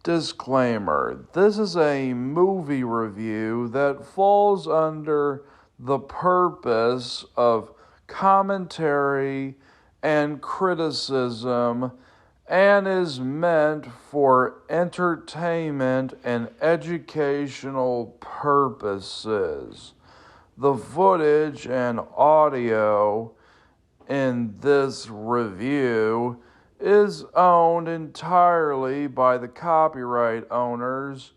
Disclaimer: this is a movie review that falls under the purpose of commentary and criticism and is meant for entertainment and educational purposes. The footage and audio in this review is owned entirely by the copyright owners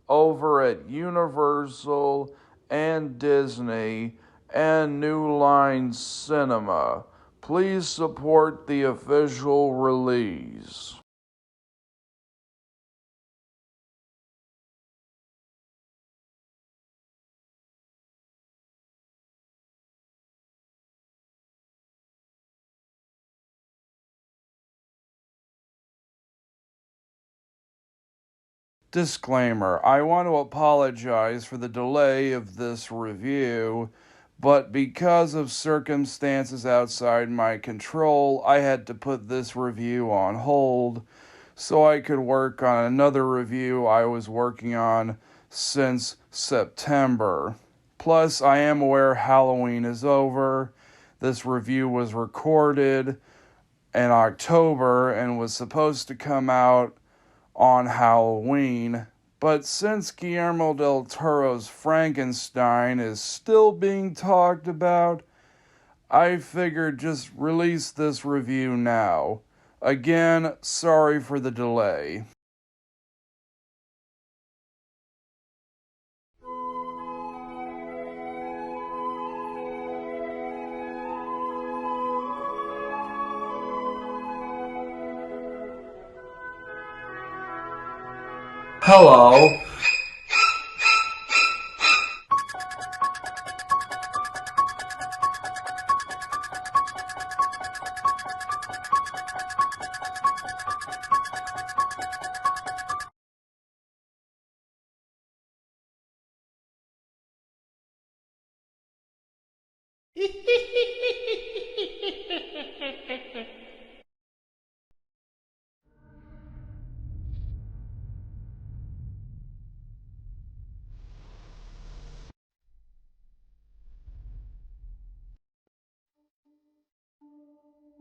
over at Universal and Disney and New Line Cinema. Please support the official release. Disclaimer: I want to apologize for the delay of this review, but because of circumstances outside my control, I had to put this review on hold so I could work on another review I was working on since September. Plus, I am aware Halloween is over. This review was recorded in October and was supposed to come out on Halloween, but since Guillermo del Toro's Frankenstein is still being talked about, I figured just release this review now. Again, sorry for the delay. Hello.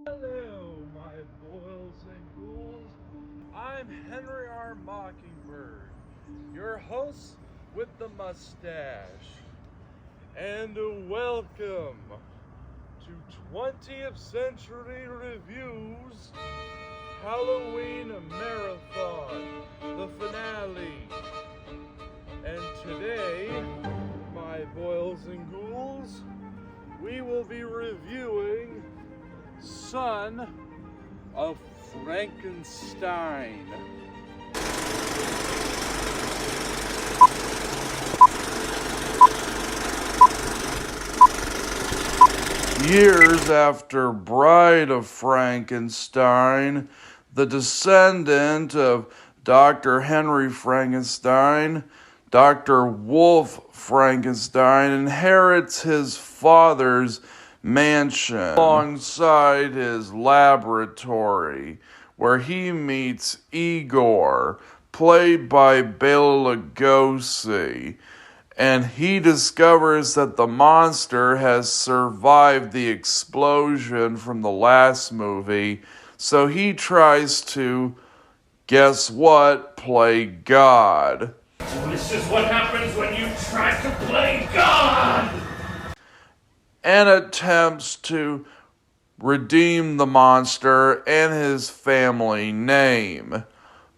Hello, my boils and ghouls. I'm Henry R. Mockingbird, your host with the mustache. And welcome to 20th Century Reviews Halloween Marathon, the finale. And today, my boils and ghouls, we will be reviewing Son of Frankenstein. Years after Bride of Frankenstein, the descendant of Dr. Henry Frankenstein, Dr. Wolf Frankenstein, inherits his father's mansion alongside his laboratory, where he meets Igor, played by Bela Lugosi, and he discovers that the monster has survived the explosion from the last movie, so he tries to, guess what, play God. This is what happens when you try to play God! And attempts to redeem the monster and his family name.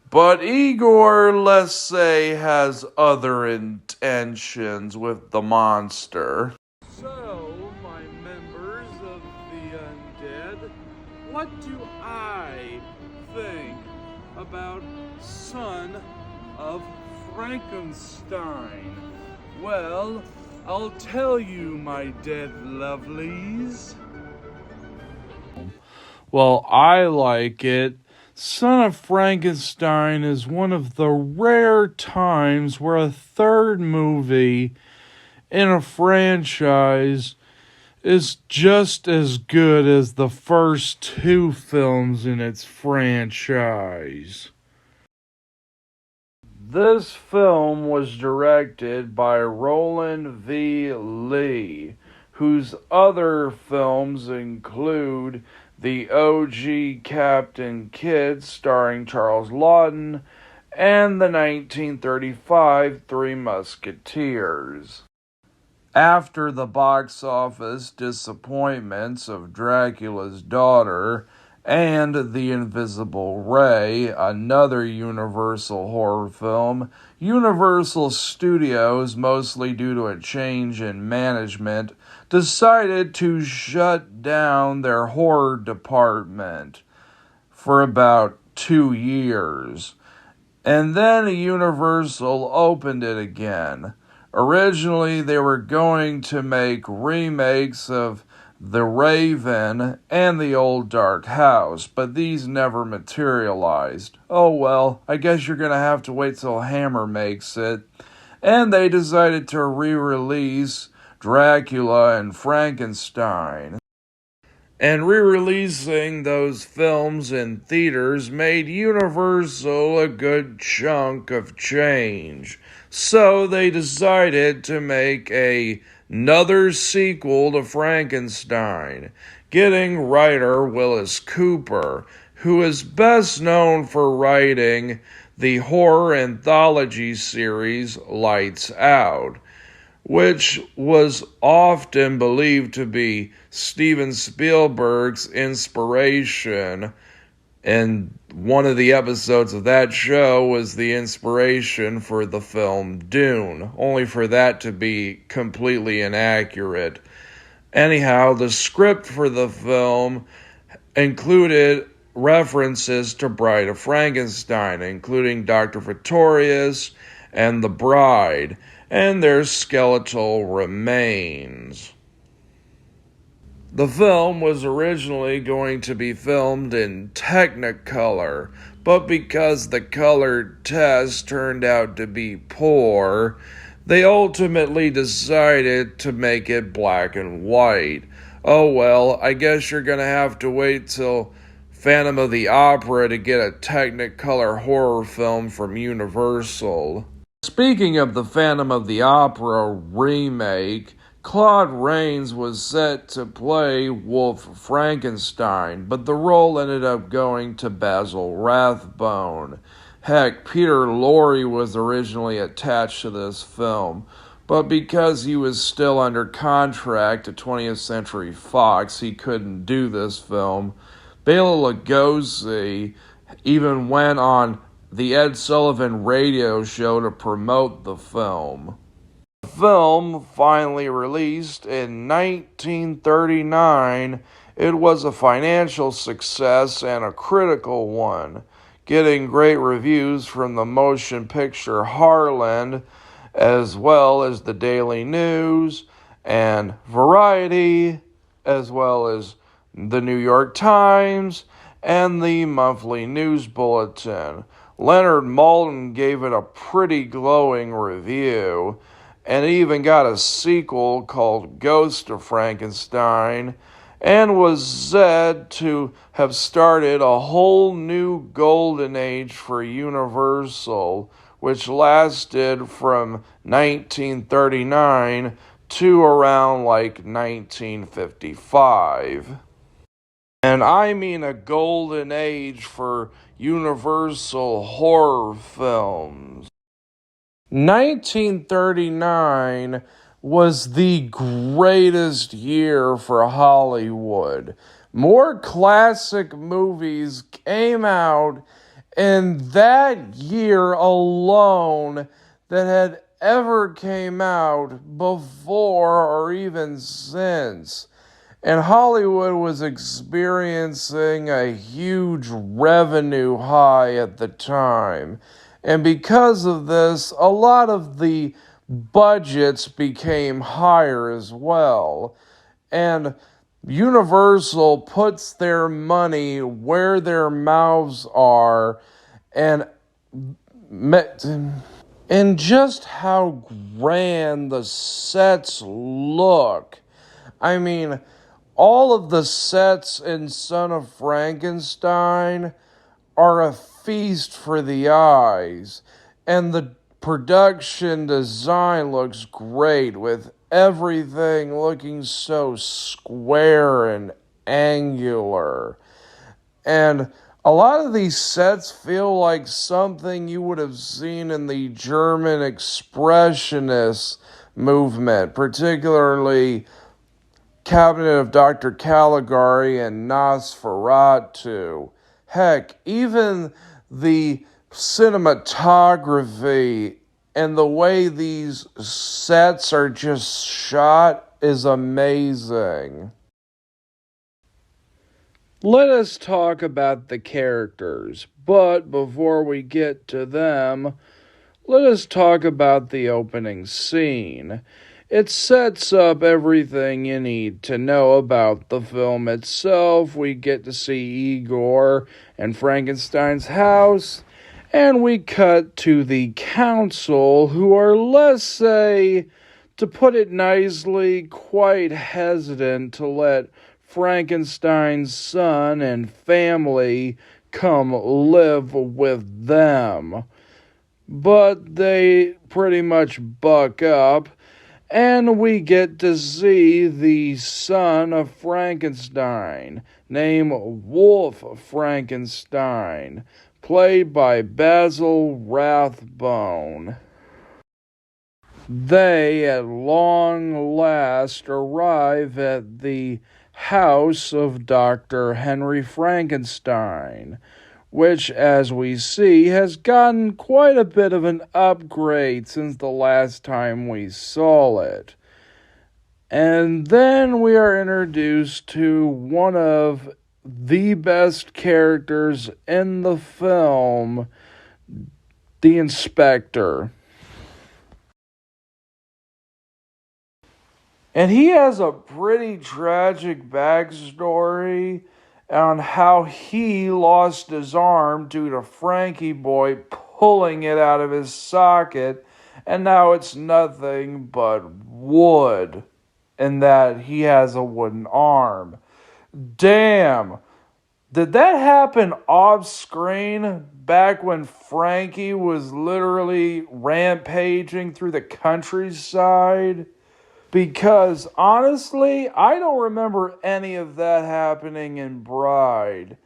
But Igor, let's say, has other intentions with the monster. So, my members of the undead, what do I think about Son of Frankenstein? Well, I'll tell you, my dead lovelies. Well, I like it. Son of Frankenstein is one of the rare times where a third movie in a franchise is just as good as the first two films in its franchise. This film was directed by Roland V. Lee, whose other films include the OG Captain Kidd starring Charles Laughton and the 1935 Three Musketeers. After the box office disappointments of Dracula's Daughter and The Invisible Ray, another Universal horror film, Universal Studios, mostly due to a change in management, decided to shut down their horror department for about 2 years. And then Universal opened it again. Originally, they were going to make remakes of The Raven and The Old Dark House, but these never materialized. Oh well, I guess you're gonna have to wait till Hammer makes it. And they decided to re-release Dracula and Frankenstein. And re-releasing those films in theaters made Universal a good chunk of change. So they decided to make another sequel to Frankenstein, getting writer Willis Cooper, who is best known for writing the horror anthology series Lights Out, which was often believed to be Steven Spielberg's inspiration. And one of the episodes of that show was the inspiration for the film Dune, only for that to be completely inaccurate. Anyhow, the script for the film included references to Bride of Frankenstein, including Dr. Pretorius and the bride, and their skeletal remains. The film was originally going to be filmed in Technicolor, but because the color test turned out to be poor, they ultimately decided to make it black and white. Oh well, I guess you're gonna have to wait till Phantom of the Opera to get a Technicolor horror film from Universal. Speaking of the Phantom of the Opera remake, Claude Rains was set to play Wolf Frankenstein, but the role ended up going to Basil Rathbone. Heck, Peter Lorre was originally attached to this film, but because he was still under contract to 20th Century Fox, he couldn't do this film. Bela Lugosi even went on the Ed Sullivan radio show to promote the film. The film finally released in 1939. It was a financial success and a critical one, getting great reviews from the motion picture Harland, as well as the Daily News and Variety, as well as the New York Times and the Monthly News Bulletin. Leonard Maltin gave it a pretty glowing review, and even got a sequel called Ghost of Frankenstein, and was said to have started a whole new golden age for Universal, which lasted from 1939 to around like 1955. And I mean a golden age for Universal horror films. 1939 was the greatest year for Hollywood. More classic movies came out in that year alone that had ever came out before or even since. And Hollywood was experiencing a huge revenue high at the time. And because of this, a lot of the budgets became higher as well. And Universal puts their money where their mouths are, and just how grand the sets look. I mean, all of the sets in Son of Frankenstein are a feast for the eyes. And the production design looks great with everything looking so square and angular. And a lot of these sets feel like something you would have seen in the German Expressionist movement, particularly Cabinet of Dr. Caligari and Nosferatu. Heck, even the cinematography and the way these sets are just shot is amazing. Let us talk about the characters, but before we get to them, let us talk about the opening scene. It sets up everything you need to know about the film itself. We get to see Igor and Frankenstein's house, and we cut to the council, who are, let's say, to put it nicely, quite hesitant to let Frankenstein's son and family come live with them. But they pretty much buck up, and we get to see the son of Frankenstein, named Wolf Frankenstein, played by Basil Rathbone. They, at long last, arrive at the house of Dr. Henry Frankenstein, which, as we see, has gotten quite a bit of an upgrade since the last time we saw it. And then we are introduced to one of the best characters in the film, the inspector. And he has a pretty tragic backstory on how he lost his arm due to Frankie Boy pulling it out of his socket, and now it's nothing but wood, and that he has a wooden arm. Damn! Did that happen off screen back when Frankie was literally rampaging through the countryside? Because honestly, I don't remember any of that happening in Bride.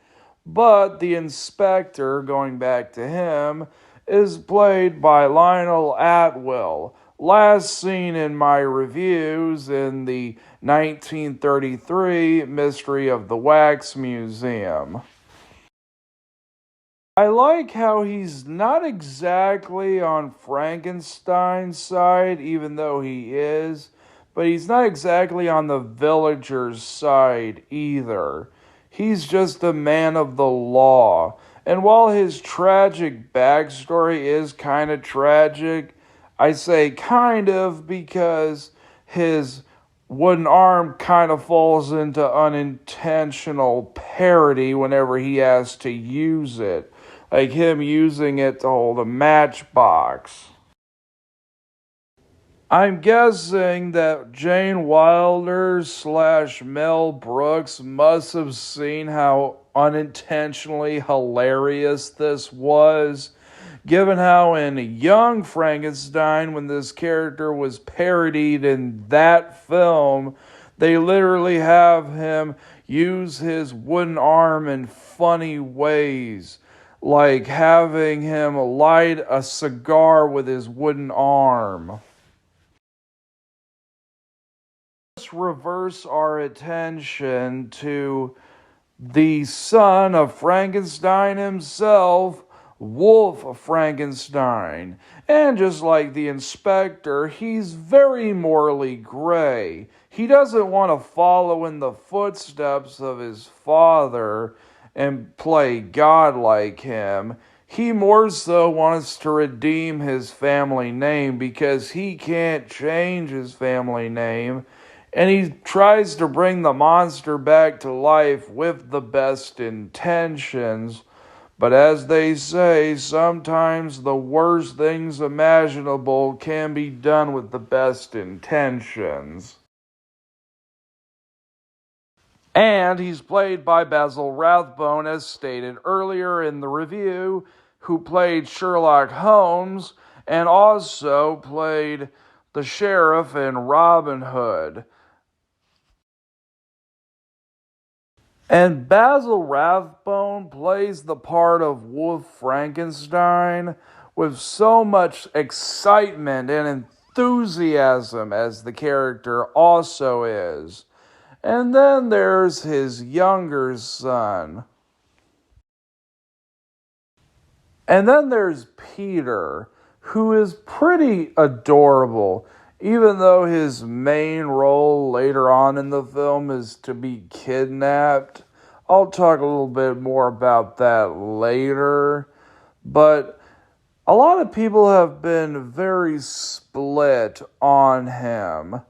But the inspector, going back to him, is played by Lionel Atwill, last seen in my reviews in the 1933 Mystery of the Wax Museum. I like how he's not exactly on Frankenstein's side, even though he is, but he's not exactly on the villagers' side either. He's just a man of the law. And while his tragic backstory is kind of tragic, I say kind of because his wooden arm kind of falls into unintentional parody whenever he has to use it, like him using it to hold a matchbox. I'm guessing that Jane Wilder / Mel Brooks must have seen how unintentionally hilarious this was, given how in Young Frankenstein, when this character was parodied in that film, they literally have him use his wooden arm in funny ways, like having him light a cigar with his wooden arm. Let's reverse our attention to the son of Frankenstein himself, Wolf Frankenstein. And just like the inspector, he's very morally gray. He doesn't want to follow in the footsteps of his father and play God like him. He more so wants to redeem his family name because he can't change his family name, and he tries to bring the monster back to life with the best intentions. But as they say, sometimes the worst things imaginable can be done with the best intentions. And he's played by Basil Rathbone, as stated earlier in the review, who played Sherlock Holmes and also played the sheriff in Robin Hood. And Basil Rathbone plays the part of Wolf Frankenstein with so much excitement and enthusiasm as the character also is. And then there's his younger son. And then there's Peter, who is pretty adorable, even though his main role later on in the film is to be kidnapped. I'll talk a little bit more about that later, but a lot of people have been very split on him,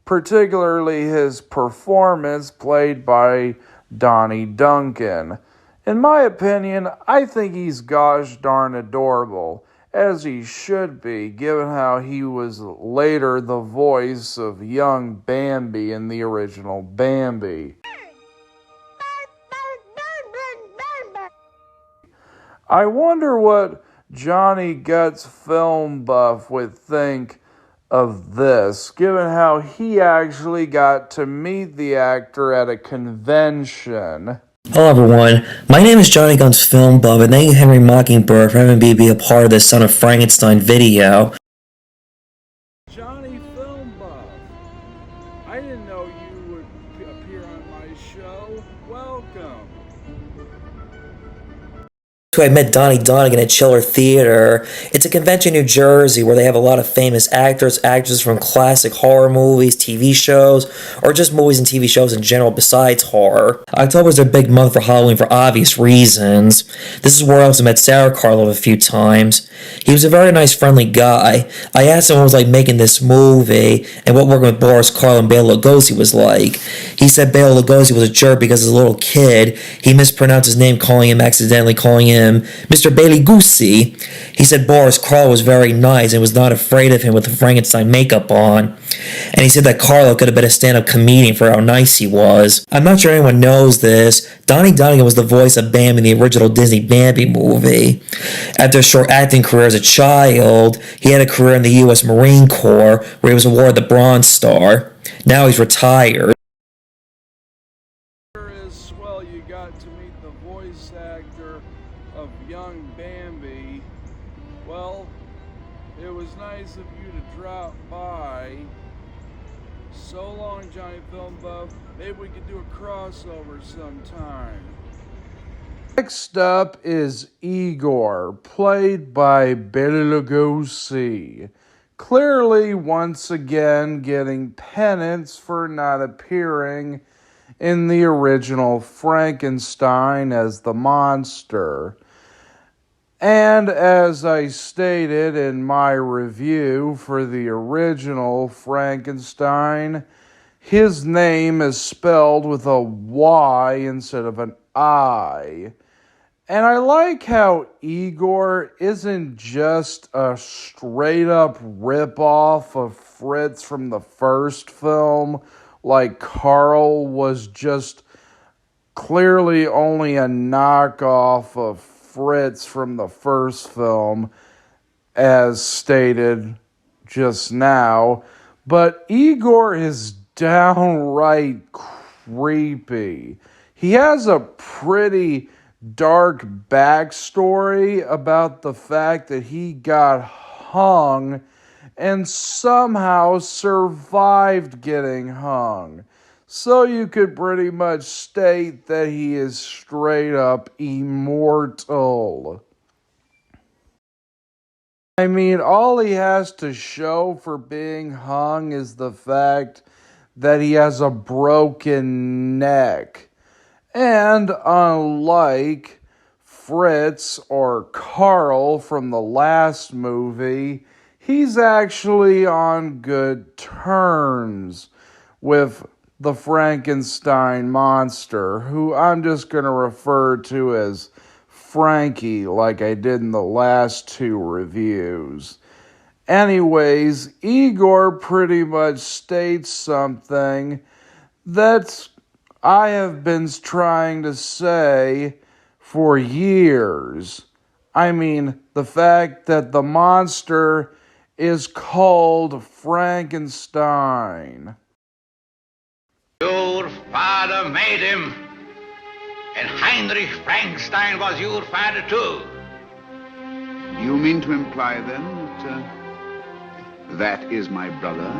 particularly his performance played by Donnie Duncan. In my opinion, I think he's gosh darn adorable, as he should be, given how he was later the voice of young Bambi in the original Bambi. I wonder what Johnny Guts film buff would think of this, given how he actually got to meet the actor at a convention. Hello everyone, my name is Johnny Guns Film Buff, and thank you Henry Mockingbird for having me be a part of this Son of Frankenstein video. Johnny Film Buff. I didn't know you would appear on my show. Welcome. I met Donnie Donegan at Chiller Theater. It's a convention in New Jersey where they have a lot of famous actors, actresses from classic horror movies, TV shows, or just movies and TV shows in general besides horror. October is their big month for Halloween for obvious reasons. This is where I also met Sarah Karlov a few times. He was a very nice, friendly guy. I asked him what it was like making this movie and what working with Boris Karloff and Bela Lugosi was like. He said Bela Lugosi was a jerk because as a little kid, he mispronounced his name, accidentally calling him Mr. Bailey Goosey. He said Boris Karloff was very nice and was not afraid of him with the Frankenstein makeup on. And he said that Karloff could have been a stand-up comedian for how nice he was. I'm not sure anyone knows this. Donnie Donegan was the voice of Bambi in the original Disney Bambi movie. After a short acting career as a child, he had a career in the U.S. Marine Corps where he was awarded the Bronze Star. Now he's retired. Well, you got to meet the voice actor of young Bambi. Well, it was nice of you to drop by. So long, Johnny Film Buff. Maybe we could do a crossover sometime. Next up is Igor, played by Bela Lugosi. Clearly, once again, getting penance for not appearing in the original Frankenstein as the monster. And as I stated in my review for the original Frankenstein, his name is spelled with a Y instead of an I. And I like how Igor isn't just a straight up ripoff of Fritz from the first film, like Carl was just clearly only a knockoff of Fritz from the first film, as stated just now. But Igor is downright creepy. He has a pretty dark backstory about the fact that he got hung and somehow survived getting hung. So you could pretty much state that he is straight up immortal. I mean, all he has to show for being hung is the fact that he has a broken neck. And unlike Fritz or Carl from the last movie, he's actually on good terms with the Frankenstein monster, who I'm just going to refer to as Frankie like I did in the last two reviews. Anyways, Igor pretty much states something that I have been trying to say for years. I mean, the fact that the monster is called Frankenstein. Your father made him, and Heinrich Frankenstein was your father too. Do you mean to imply then that that is my brother?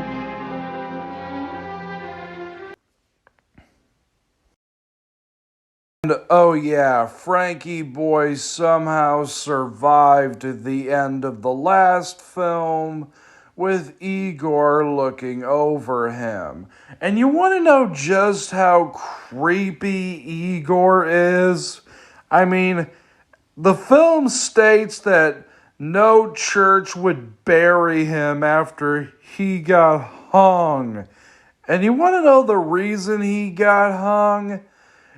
And oh yeah, Frankie Boy somehow survived the end of the last film with Igor looking over him. And you want to know just how creepy Igor is? I mean, the film states that no church would bury him after he got hung. And you want to know the reason he got hung?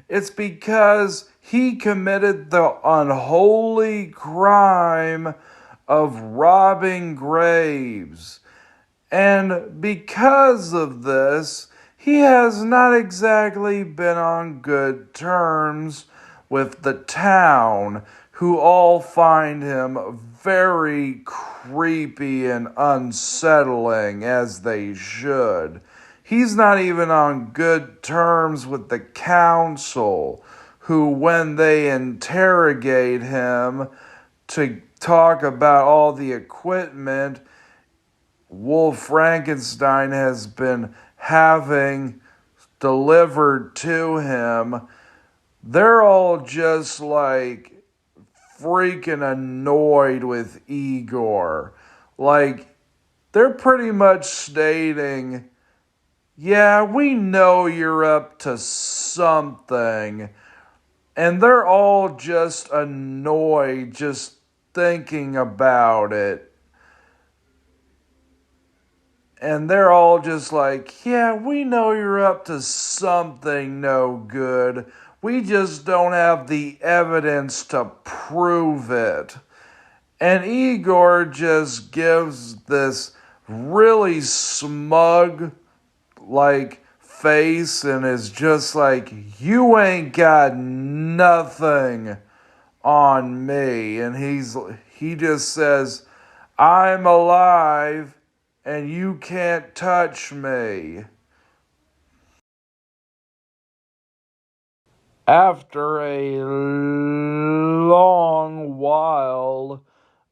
It's because he committed the unholy crime of robbing graves. And because of this, he has not exactly been on good terms with the town, who all find him very creepy and unsettling, as they should. He's not even on good terms with the council, who, when they interrogate him to talk about all the equipment Wolf Frankenstein has been having delivered to him, they're all just like freaking annoyed with Igor. Like, they're pretty much stating, yeah, we know you're up to something. And they're all just annoyed just thinking about it. And they're all just like, yeah, we know you're up to something no good. We just don't have the evidence to prove it. And Igor just gives this really smug, face and is just like, you ain't got nothing on me. And he just says, I'm alive and you can't touch me. After a long while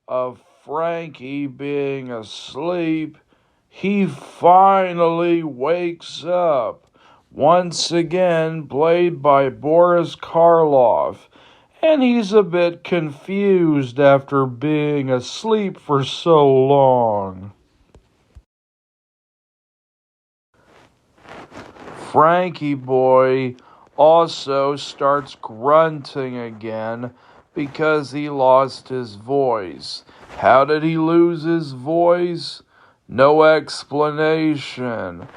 of Frankie being asleep, he finally wakes up, once again played by Boris Karloff, and he's a bit confused after being asleep for so long. Frankie Boy also starts grunting again because he lost his voice. How did he lose his voice? No explanation.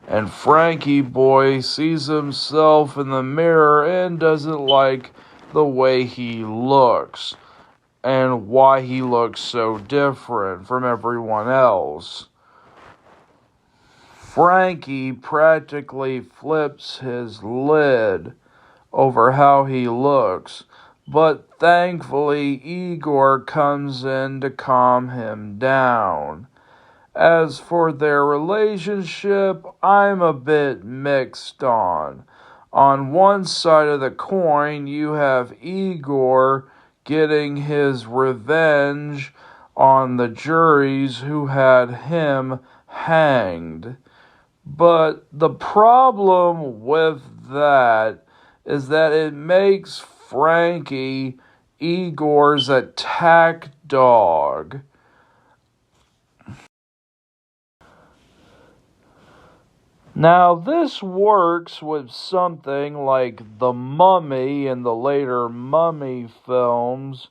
And Frankie Boy sees himself in the mirror and doesn't like the way he looks and why he looks so different from everyone else. Frankie practically flips his lid over how he looks, but thankfully Igor comes in to calm him down. As for their relationship, I'm a bit mixed on. On one side of the coin, you have Igor getting his revenge on the juries who had him hanged. But the problem with that is that it makes Frankie Igor's attack dog. Now, this works with something like The Mummy and the later Mummy films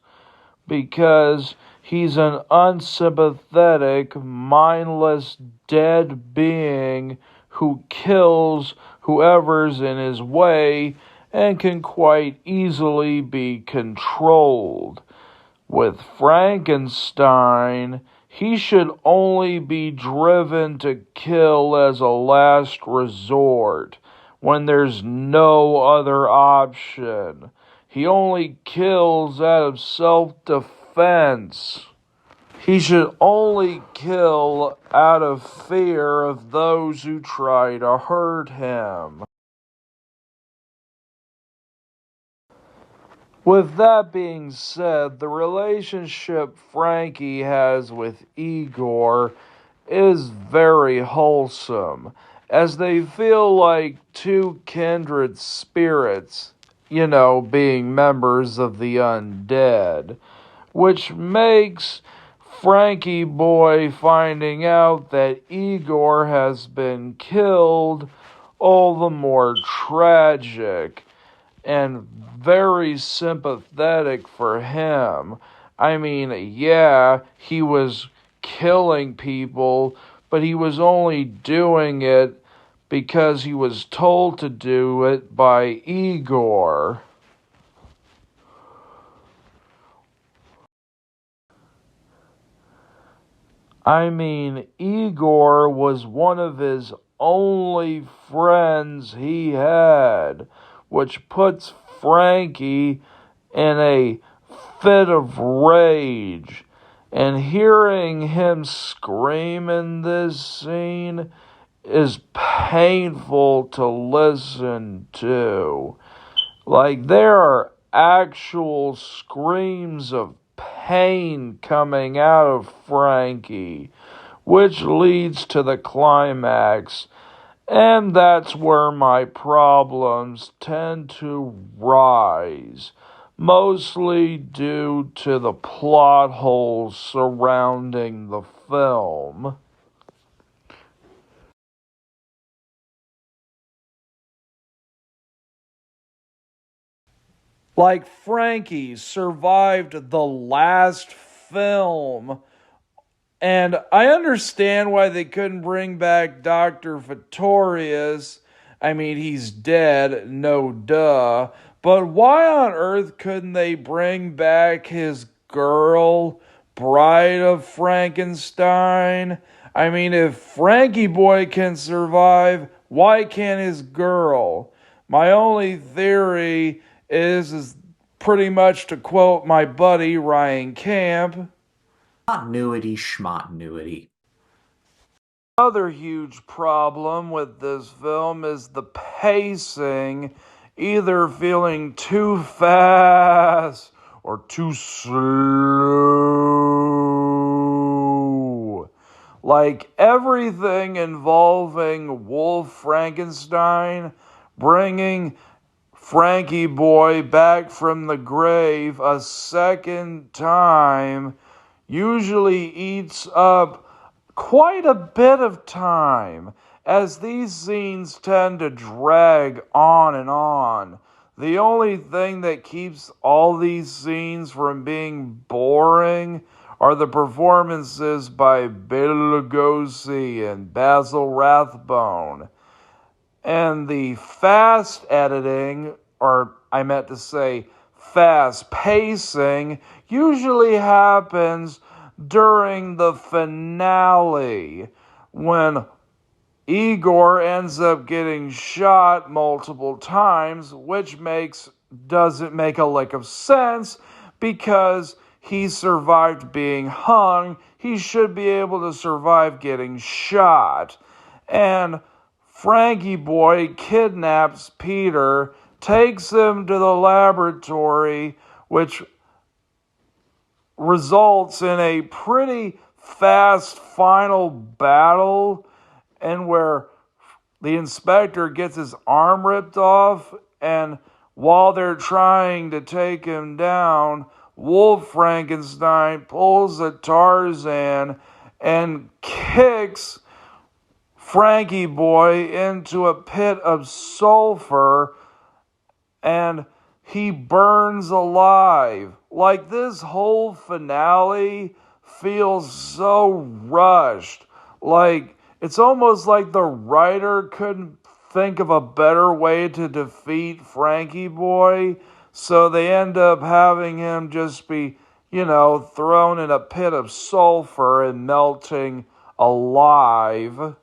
because he's an unsympathetic, mindless, dead being who kills whoever's in his way and can quite easily be controlled. With Frankenstein, he should only be driven to kill as a last resort when there's no other option. He only kills out of self-defense self-defense. He should only kill out of fear of those who try to hurt him. With that being said, the relationship Frankie has with Igor is very wholesome, as they feel like two kindred spirits, being members of the undead, which makes Frankie Boy finding out that Igor has been killed all the more tragic and very sympathetic for him. I mean, yeah, he was killing people, but he was only doing it because he was told to do it by Igor. I mean, Igor was one of his only friends he had, which puts Frankie in a fit of rage. And hearing him scream in this scene is painful to listen to. Like, there are actual screams of pain coming out of Frankie, which leads to the climax. And that's where my problems tend to rise, mostly due to the plot holes surrounding the film. Like, Frankie survived the last film. And I understand why they couldn't bring back Dr. Pretorius. I mean, he's dead, no duh. But why on earth couldn't they bring back his girl, Bride of Frankenstein? I mean, if Frankie Boy can survive, why can't his girl? My only theory is pretty much to quote my buddy Ryan Camp. Continuity schmontinuity. Another huge problem with this film is the pacing, either feeling too fast or too slow. Like everything involving Wolf Frankenstein, bringing Frankie Boy back from the grave a second time usually eats up quite a bit of time, as these scenes tend to drag on and on. The only thing that keeps all these scenes from being boring are the performances by Bela Lugosi and Basil Rathbone. And the fast editing, or I meant to say fast pacing, usually happens during the finale, when Igor ends up getting shot multiple times, which doesn't make a lick of sense, because he survived being hung. He should be able to survive getting shot. And Frankie Boy kidnaps Peter, takes him to the laboratory, which results in a pretty fast final battle, and where the inspector gets his arm ripped off, and while they're trying to take him down, Wolf Frankenstein pulls a Tarzan and kicks Frankie Boy into a pit of sulfur, and he burns alive. Like, this whole finale feels so rushed. Like, it's almost like the writer couldn't think of a better way to defeat Frankie Boy, so they end up having him just be, thrown in a pit of sulfur and melting alive.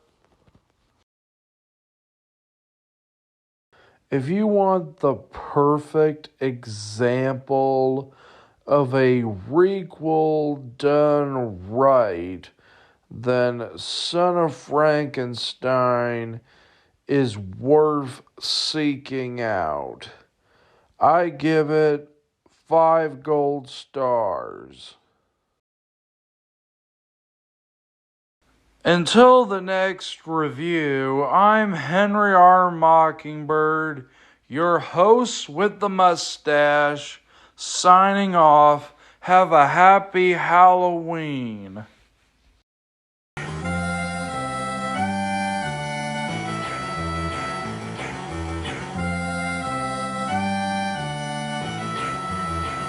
If you want the perfect example of a requel done right, then Son of Frankenstein is worth seeking out. I give it 5 gold stars. Until the next review, I'm Henry R. Mockingbird, your host with the mustache, signing off. Have a happy Halloween.